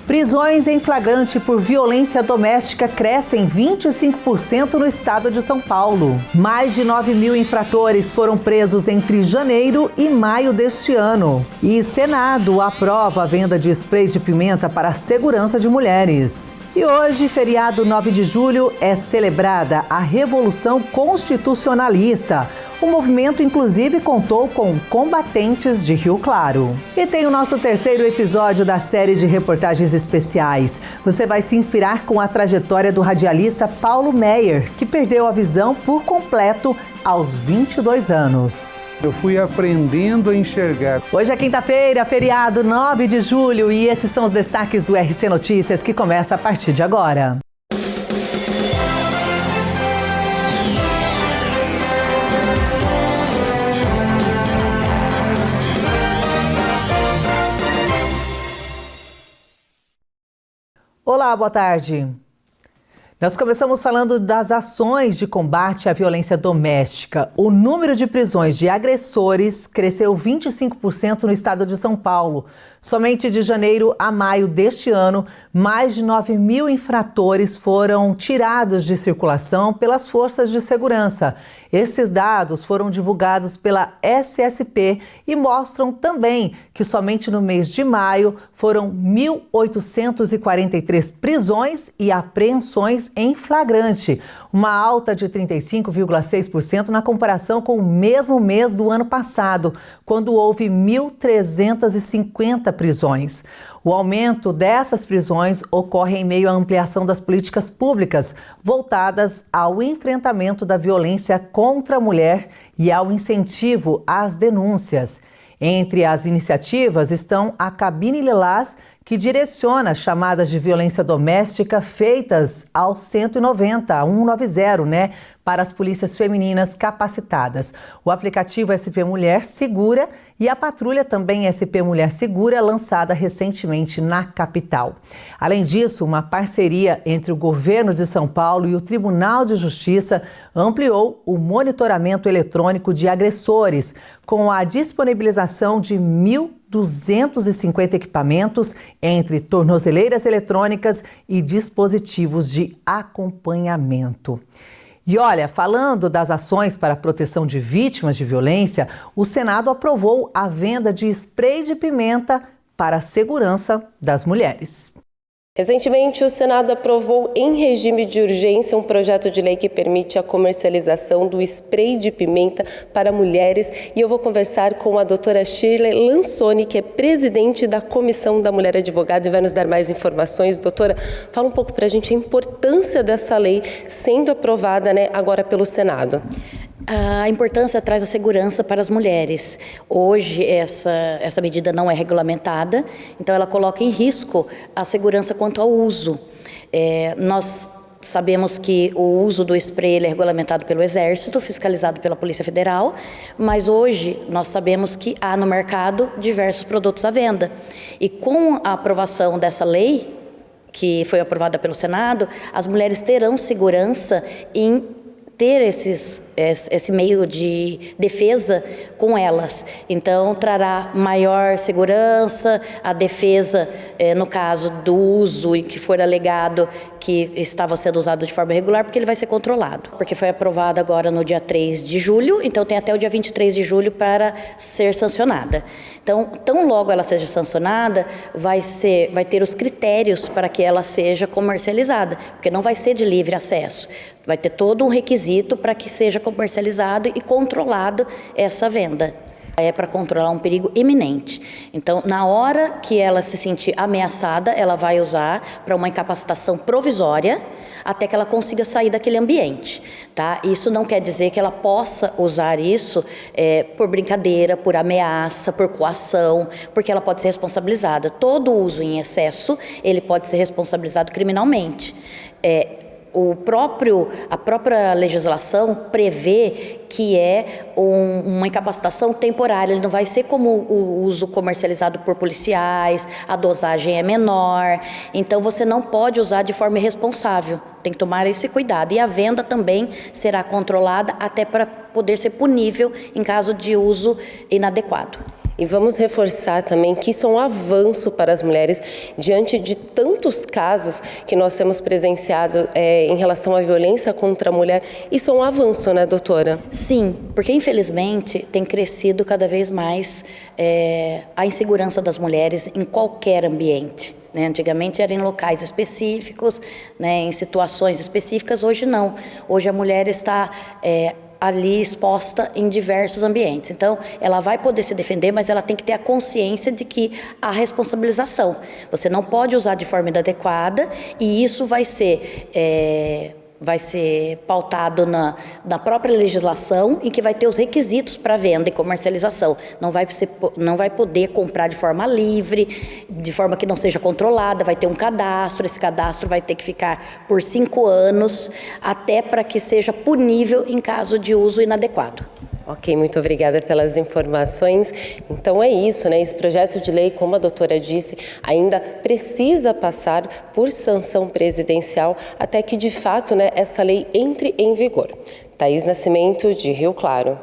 Prisões em flagrante por violência doméstica crescem 25% no estado de São Paulo. Mais de 9.000 infratores foram presos entre janeiro e maio deste ano. E Senado aprova a venda de spray de pimenta para a segurança de mulheres. E hoje, feriado 9 de julho, é celebrada a Revolução Constitucionalista. O movimento, inclusive, contou com combatentes de Rio Claro. E tem o nosso terceiro episódio da série de reportagens especiais. Você vai se inspirar com a trajetória do radialista Paulo Meyer, que perdeu a visão por completo aos 22 anos. Eu fui aprendendo a enxergar. Hoje é quinta-feira, feriado 9 de julho, e esses são os destaques do RC Notícias, que começa a partir de agora. Olá, boa tarde. Nós começamos falando das ações de combate à violência doméstica. O número de prisões de agressores cresceu 25% no estado de São Paulo. Somente de janeiro a maio deste ano, mais de 9.000 infratores foram tirados de circulação pelas forças de segurança. Esses dados foram divulgados pela SSP e mostram também que somente no mês de maio foram 1.843 prisões e apreensões em flagrante, uma alta de 35,6% na comparação com o mesmo mês do ano passado, quando houve 1.350 prisões. O aumento dessas prisões ocorre em meio à ampliação das políticas públicas voltadas ao enfrentamento da violência contra a mulher e ao incentivo às denúncias. Entre as iniciativas estão a Cabine Lilás, que direciona chamadas de violência doméstica feitas ao 190, 190, para as polícias femininas capacitadas. O aplicativo SP Mulher Segura e a patrulha também SP Mulher Segura, lançada recentemente na capital. Além disso, uma parceria entre o governo de São Paulo e o Tribunal de Justiça ampliou o monitoramento eletrônico de agressores, com a disponibilização de 1.250 equipamentos entre tornozeleiras eletrônicas e dispositivos de acompanhamento. E olha, falando das ações para a proteção de vítimas de violência, o Senado aprovou a venda de spray de pimenta para a segurança das mulheres. Recentemente, o Senado aprovou em regime de urgência um projeto de lei que permite a comercialização do spray de pimenta para mulheres. E eu vou conversar com a doutora Shirley Lansoni, que é presidente da Comissão da Mulher Advogada, e vai nos dar mais informações. Doutora, fala um pouco para a gente a importância dessa lei sendo aprovada, agora pelo Senado. A importância traz a segurança para as mulheres. Hoje, essa medida não é regulamentada, então ela coloca em risco a segurança quanto ao uso. Nós sabemos que o uso do spray é regulamentado pelo Exército, fiscalizado pela Polícia Federal, mas hoje nós sabemos que há no mercado diversos produtos à venda. E com a aprovação dessa lei, que foi aprovada pelo Senado, as mulheres terão segurança em ter esse meio de defesa com elas. Então, trará maior segurança, a defesa, no caso do uso em que for alegado que estava sendo usado de forma irregular, porque ele vai ser controlado. Porque foi aprovado agora no dia 3 de julho, então tem até o dia 23 de julho para ser sancionada. Então, tão logo ela seja sancionada, vai ter os critérios para que ela seja comercializada, porque não vai ser de livre acesso. Vai ter todo um requisito para que seja comercializado e controlado essa venda. É para controlar um perigo iminente. Então, na hora que ela se sentir ameaçada, ela vai usar para uma incapacitação provisória até que ela consiga sair daquele ambiente, tá? Isso não quer dizer que ela possa usar isso por brincadeira, por ameaça, por coação, porque ela pode ser responsabilizada. Todo uso em excesso, ele pode ser responsabilizado criminalmente. A própria legislação prevê que é uma incapacitação temporária, ele não vai ser como o uso comercializado por policiais, a dosagem é menor, então você não pode usar de forma irresponsável, tem que tomar esse cuidado. E a venda também será controlada até para poder ser punível em caso de uso inadequado. E vamos reforçar também que isso é um avanço para as mulheres diante de tantos casos que nós temos presenciado em relação à violência contra a mulher. Isso é um avanço, né, doutora? Sim, porque infelizmente tem crescido cada vez mais a insegurança das mulheres em qualquer ambiente. Antigamente era em locais específicos, em situações específicas, hoje não. Hoje a mulher está ali exposta em diversos ambientes. Então, ela vai poder se defender, mas ela tem que ter a consciência de que há responsabilização. Você não pode usar de forma inadequada e isso vai ser pautado na própria legislação e que vai ter os requisitos para venda e comercialização. Não vai poder comprar de forma livre, de forma que não seja controlada, vai ter um cadastro, esse cadastro vai ter que ficar por 5 anos, até para que seja punível em caso de uso inadequado. Ok, muito obrigada pelas informações. Então é isso, né? Esse projeto de lei, como a doutora disse, ainda precisa passar por sanção presidencial até que, de fato, né, essa lei entre em vigor. Thaís Nascimento, de Rio Claro.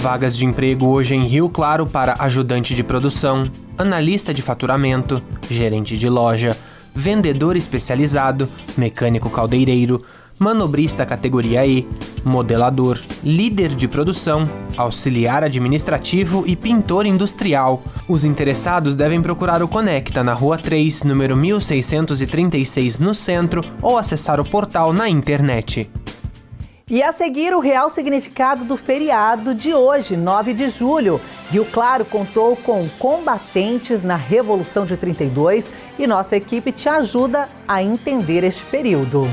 Vagas de emprego hoje em Rio Claro para ajudante de produção, analista de faturamento, gerente de loja, vendedor especializado, mecânico caldeireiro, manobrista categoria E, modelador, líder de produção, auxiliar administrativo e pintor industrial. Os interessados devem procurar o Conecta na Rua 3, número 1636, no centro, ou acessar o portal na internet. E a seguir, o real significado do feriado de hoje, 9 de julho. Rio Claro contou com combatentes na Revolução de 32 e nossa equipe te ajuda a entender este período.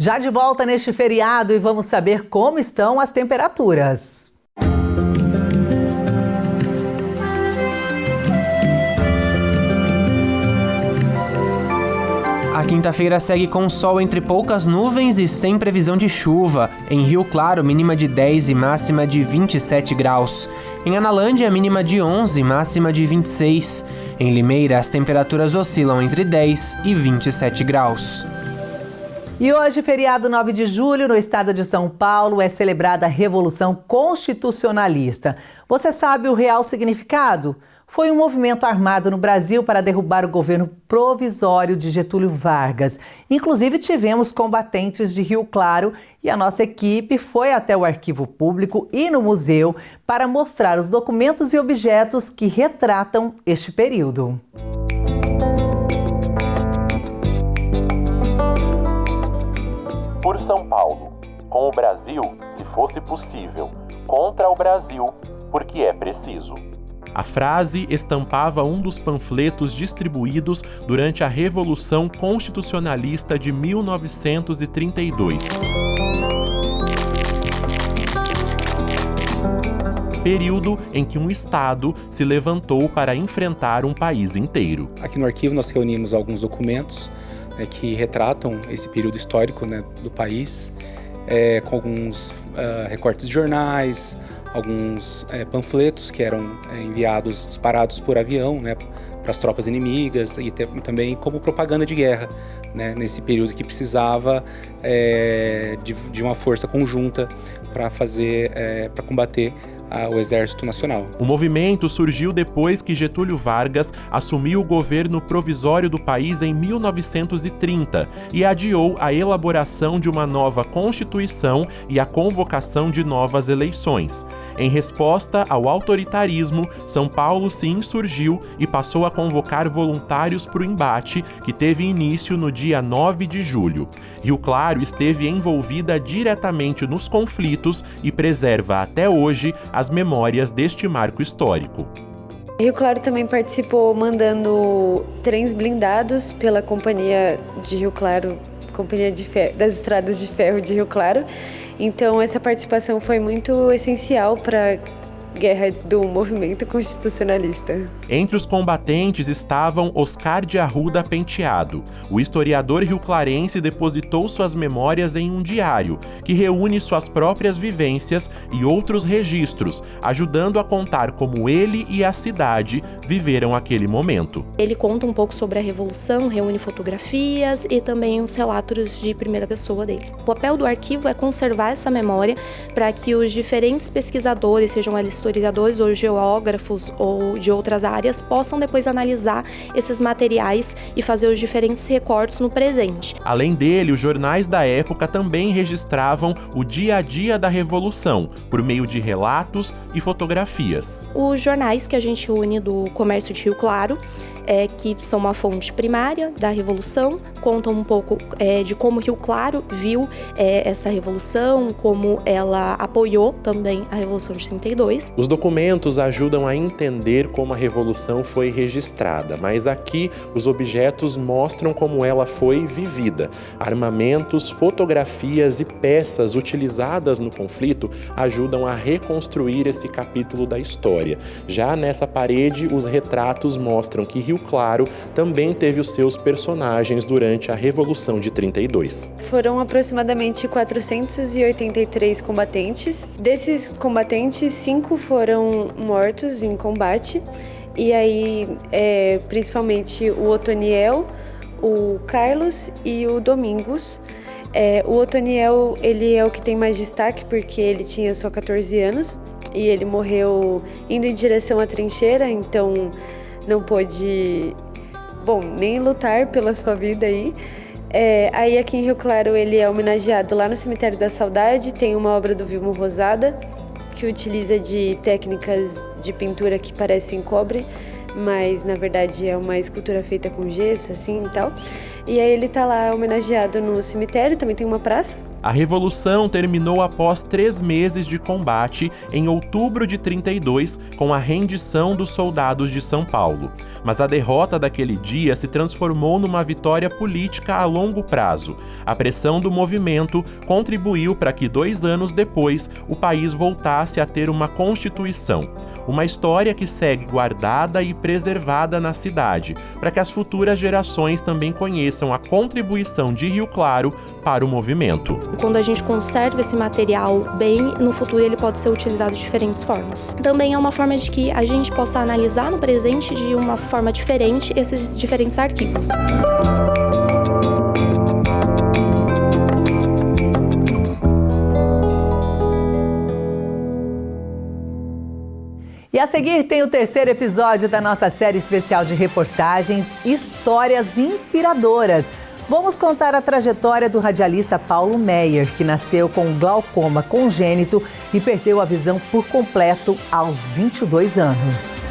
Já de volta neste feriado e vamos saber como estão as temperaturas. A quinta-feira segue com sol entre poucas nuvens e sem previsão de chuva. Em Rio Claro, mínima de 10 e máxima de 27 graus. Em Analândia, mínima de 11 e máxima de 26. Em Limeira, as temperaturas oscilam entre 10 e 27 graus. E hoje, feriado 9 de julho, no estado de São Paulo, é celebrada a Revolução Constitucionalista. Você sabe o real significado? Foi um movimento armado no Brasil para derrubar o governo provisório de Getúlio Vargas. Inclusive, tivemos combatentes de Rio Claro e a nossa equipe foi até o Arquivo Público e no museu para mostrar os documentos e objetos que retratam este período. Por São Paulo, com o Brasil, se fosse possível, contra o Brasil, porque é preciso. A frase estampava um dos panfletos distribuídos durante a Revolução Constitucionalista de 1932. Período em que um Estado se levantou para enfrentar um país inteiro. Aqui no arquivo nós reunimos alguns documentos que retratam esse período histórico do país, com alguns recortes de jornais, alguns panfletos que eram enviados, disparados por avião, para as tropas inimigas e também como propaganda de guerra, nesse período que precisava de uma força conjunta para combater o Exército Nacional. O movimento surgiu depois que Getúlio Vargas assumiu o governo provisório do país em 1930 e adiou a elaboração de uma nova Constituição e a convocação de novas eleições. Em resposta ao autoritarismo, São Paulo se insurgiu e passou a convocar voluntários para o embate, que teve início no dia 9 de julho. Rio Claro esteve envolvida diretamente nos conflitos e preserva até hoje as memórias deste marco histórico. Rio Claro também participou mandando trens blindados pela Companhia de Rio Claro, Companhia das Estradas de Ferro de Rio Claro. Então essa participação foi muito essencial para a guerra do movimento constitucionalista. Entre os combatentes estavam Oscar de Arruda Penteado. O historiador rioclarense depositou suas memórias em um diário, que reúne suas próprias vivências e outros registros, ajudando a contar como ele e a cidade viveram aquele momento. Ele conta um pouco sobre a Revolução, reúne fotografias e também os relatos de primeira pessoa dele. O papel do arquivo é conservar essa memória para que os diferentes pesquisadores, sejam eles historiadores ou geógrafos ou de outras áreas, possam depois analisar esses materiais e fazer os diferentes recortes no presente. Além dele, os jornais da época também registravam o dia a dia da Revolução, por meio de relatos e fotografias. Os jornais que a gente une do Comércio de Rio Claro, que são uma fonte primária da Revolução, contam um pouco de como Rio Claro viu essa Revolução, como ela apoiou também a Revolução de 32. Os documentos ajudam a entender como a Revolução foi registrada, mas aqui os objetos mostram como ela foi vivida. Armamentos, fotografias e peças utilizadas no conflito ajudam a reconstruir esse capítulo da história. Já nessa parede, os retratos mostram que Rio Claro também teve os seus personagens durante a Revolução de 32. Foram aproximadamente 483 combatentes. Desses combatentes, 5 foram mortos em combate. E aí, principalmente o Otoniel, o Carlos e o Domingos. O Otoniel, ele é o que tem mais destaque porque ele tinha só 14 anos e ele morreu indo em direção à trincheira, então não pôde, nem lutar pela sua vida aí. Aí aqui em Rio Claro ele é homenageado lá no Cemitério da Saudade, tem uma obra do Vilmo Rosada, que utiliza de técnicas de pintura que parecem cobre, mas na verdade é uma escultura feita com gesso, assim e tal. E aí ele tá lá homenageado no cemitério, também tem uma praça. A revolução terminou após 3 meses de combate, em outubro de 32, com a rendição dos soldados de São Paulo. Mas a derrota daquele dia se transformou numa vitória política a longo prazo. A pressão do movimento contribuiu para que 2 anos depois o país voltasse a ter uma Constituição. Uma história que segue guardada e preservada na cidade, para que as futuras gerações também conheçam a contribuição de Rio Claro para o movimento. Quando a gente conserva esse material bem, no futuro ele pode ser utilizado de diferentes formas. Também é uma forma de que a gente possa analisar no presente de uma forma diferente esses diferentes arquivos. E a seguir tem o 3º episódio da nossa série especial de reportagens Histórias Inspiradoras. Vamos contar a trajetória do radialista Paulo Meyer, que nasceu com glaucoma congênito e perdeu a visão por completo aos 22 anos.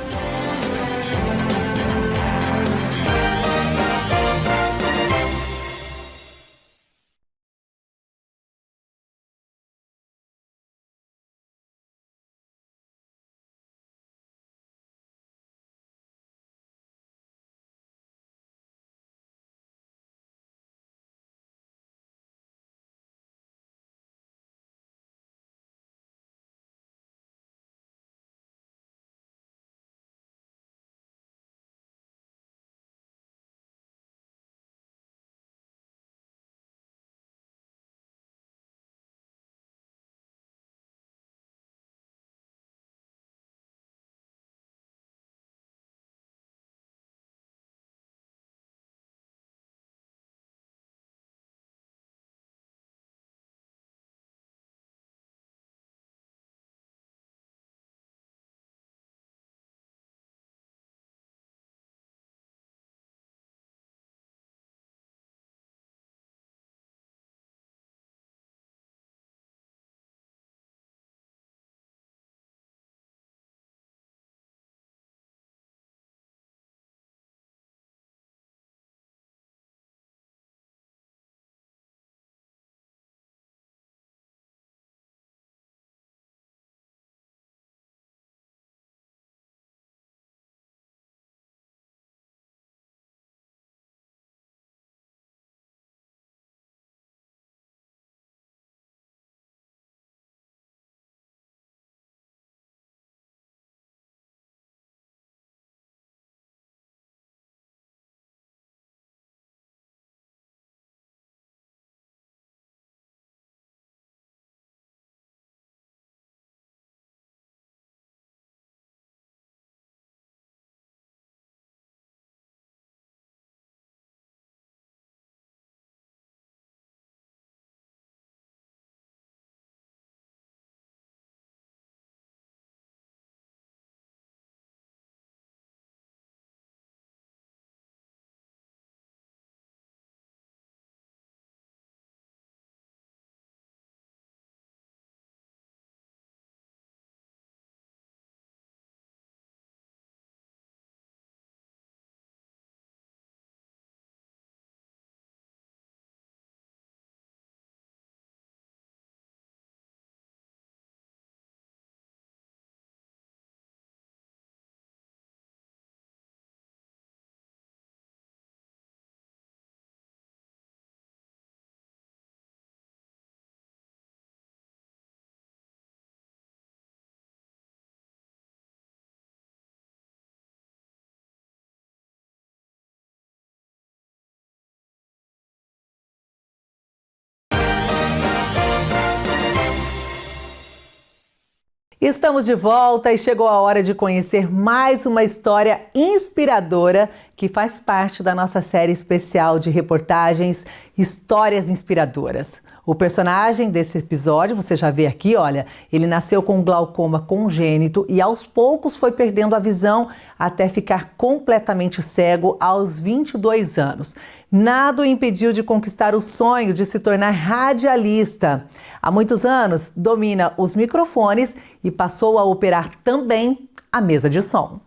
Estamos de volta e chegou a hora de conhecer mais uma história inspiradora que faz parte da nossa série especial de reportagens Histórias Inspiradoras. O personagem desse episódio, você já vê aqui, olha, ele nasceu com glaucoma congênito e aos poucos foi perdendo a visão até ficar completamente cego aos 22 anos. Nada o impediu de conquistar o sonho de se tornar radialista. Há muitos anos, domina os microfones e passou a operar também a mesa de som.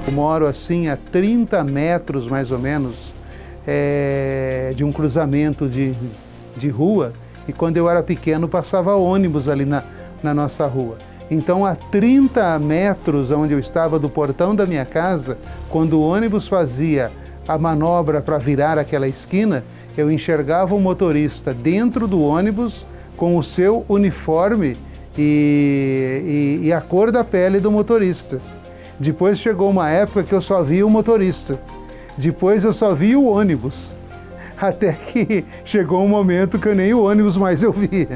Eu moro assim a 30 metros mais ou menos de um cruzamento de rua, e quando eu era pequeno passava ônibus ali na nossa rua. Então, a 30 metros onde eu estava do portão da minha casa, quando o ônibus fazia a manobra para virar aquela esquina, eu enxergava o motorista dentro do ônibus com o seu uniforme e a cor da pele do motorista. Depois chegou uma época que eu só via o motorista. Depois eu só via o ônibus. Até que chegou um momento que nem o ônibus mais eu via.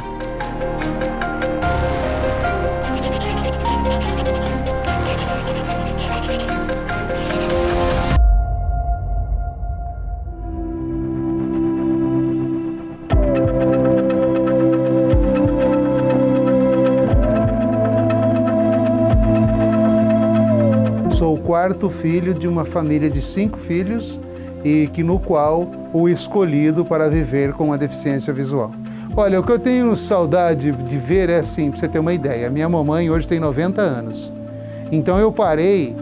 Sou o quarto filho de uma família de 5 filhos e no qual o escolhido para viver com a deficiência visual. Olha, o que eu tenho saudade de ver é assim, para você ter uma ideia, minha mamãe hoje tem 90 anos. Então eu parei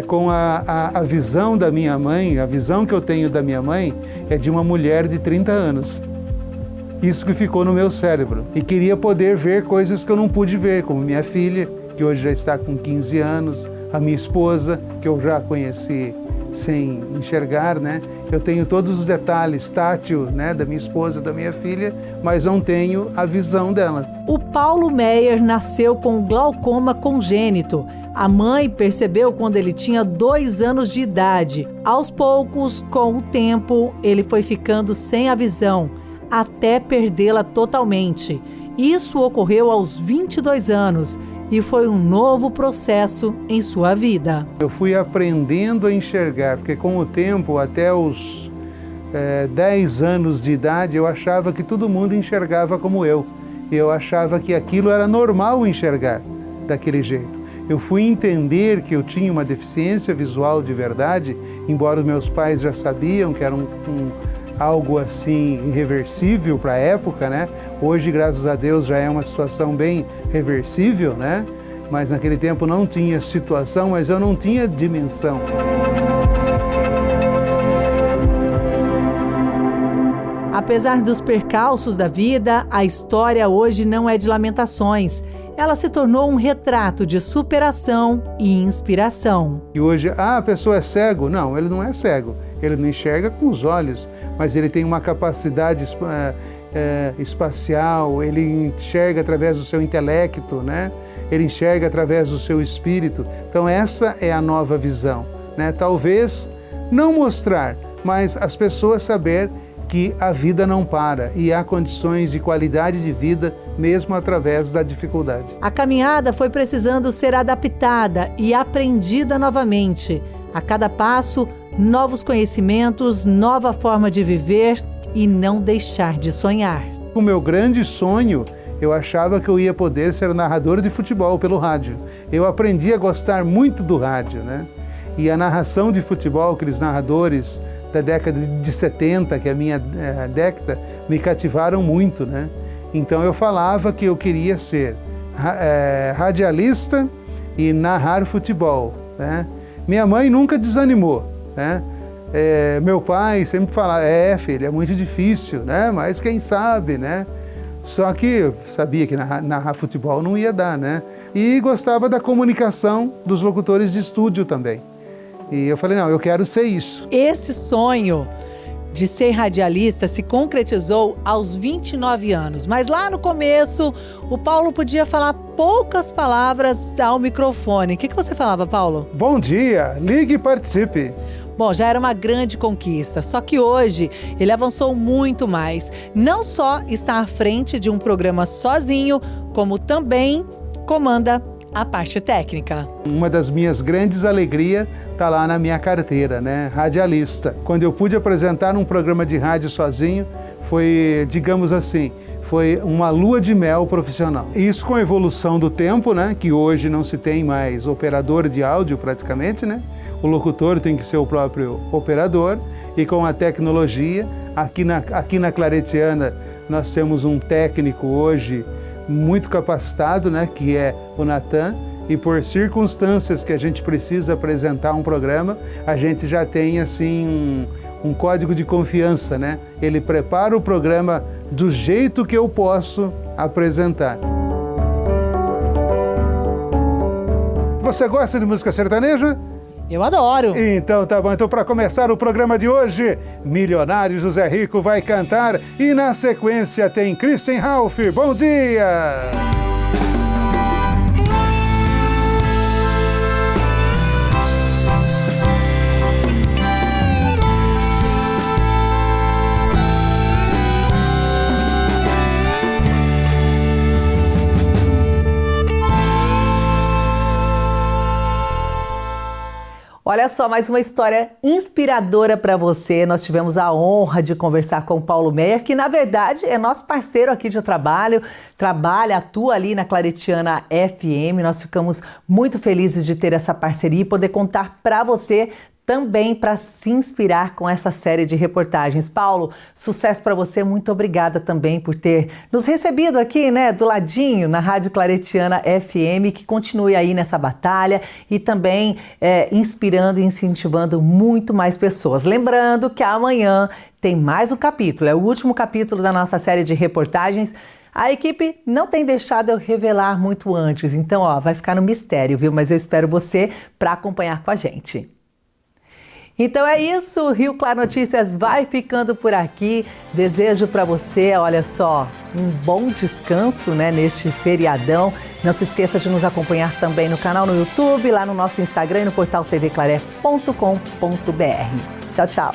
com a visão da minha mãe, a visão que eu tenho da minha mãe é de uma mulher de 30 anos. Isso que ficou no meu cérebro. E queria poder ver coisas que eu não pude ver, como minha filha, que hoje já está com 15 anos, a minha esposa, que eu já conheci sem enxergar, né? Eu tenho todos os detalhes tátil, né, da minha esposa, da minha filha, mas não tenho a visão dela. O Paulo Meyer nasceu com glaucoma congênito. A mãe percebeu quando ele tinha 2 anos de idade. Aos poucos, com o tempo, ele foi ficando sem a visão, até perdê-la totalmente. Isso ocorreu aos 22 anos. E foi um novo processo em sua vida. Eu fui aprendendo a enxergar, porque com o tempo, até os 10 anos de idade, eu achava que todo mundo enxergava como eu. Eu achava que aquilo era normal enxergar daquele jeito. Eu fui entender que eu tinha uma deficiência visual de verdade, embora os meus pais já sabiam que era algo assim irreversível para a época, né? Hoje, graças a Deus, já é uma situação bem reversível, né? Mas naquele tempo não tinha situação, mas eu não tinha dimensão. Apesar dos percalços da vida, a história hoje não é de lamentações. Ela se tornou um retrato de superação e inspiração. E hoje, a pessoa é cego? Não, ele não é cego. Ele não enxerga com os olhos, mas ele tem uma capacidade espacial, ele enxerga através do seu intelecto, né? Ele enxerga através do seu espírito. Então essa é a nova visão, né? Talvez não mostrar, mas as pessoas saber que a vida não para e há condições de qualidade de vida mesmo através da dificuldade. A caminhada foi precisando ser adaptada e aprendida novamente. A cada passo, novos conhecimentos, nova forma de viver e não deixar de sonhar. O meu grande sonho, eu achava que eu ia poder ser narrador de futebol pelo rádio. Eu aprendi a gostar muito do rádio, né? E a narração de futebol, aqueles narradores da década de 70, que é a minha década, me cativaram muito, né? Então eu falava que eu queria ser radialista e narrar futebol, né? Minha mãe nunca desanimou, né? Meu pai sempre falava, filho, é muito difícil, né? Mas quem sabe, né? Só que eu sabia que narrar futebol não ia dar, né? E gostava da comunicação dos locutores de estúdio também. E eu falei, não, eu quero ser isso. Esse sonho de ser radialista se concretizou aos 29 anos. Mas lá no começo, o Paulo podia falar poucas palavras ao microfone. O que você falava, Paulo? Bom dia, ligue e participe. Bom, já era uma grande conquista, só que hoje ele avançou muito mais. Não só está à frente de um programa sozinho, como também comanda a parte técnica. Uma das minhas grandes alegrias está lá na minha carteira, né? Radialista. Quando eu pude apresentar um programa de rádio sozinho, foi, digamos assim, foi uma lua de mel profissional. Isso com a evolução do tempo, né? Que hoje não se tem mais operador de áudio praticamente, né? O locutor tem que ser o próprio operador. E com a tecnologia, aqui na Claretiana, nós temos um técnico hoje muito capacitado, né, que é o Natan, e por circunstâncias que a gente precisa apresentar um programa, a gente já tem assim um código de confiança, né? Ele prepara o programa do jeito que eu posso apresentar. Você gosta de música sertaneja? Eu adoro! Então tá bom, então para começar o programa de hoje, Milionário José Rico vai cantar e na sequência tem Christian Ralph. Bom dia! Olha só, mais uma história inspiradora para você. Nós tivemos a honra de conversar com o Paulo Meyer, que na verdade é nosso parceiro aqui de trabalho, atua ali na Claretiana FM. Nós ficamos muito felizes de ter essa parceria e poder contar para você também para se inspirar com essa série de reportagens. Paulo, sucesso para você, muito obrigada também por ter nos recebido aqui, né, do ladinho, na Rádio Claretiana FM, que continue aí nessa batalha e também inspirando e incentivando muito mais pessoas. Lembrando que amanhã tem mais um capítulo, é o último capítulo da nossa série de reportagens. A equipe não tem deixado eu revelar muito antes, então vai ficar no mistério, viu? Mas eu espero você para acompanhar com a gente. Então é isso, Rio Claro Notícias vai ficando por aqui. Desejo para você, olha só, um bom descanso, né, neste feriadão. Não se esqueça de nos acompanhar também no canal no YouTube, lá no nosso Instagram e no portal tvclaré.com.br. Tchau, tchau.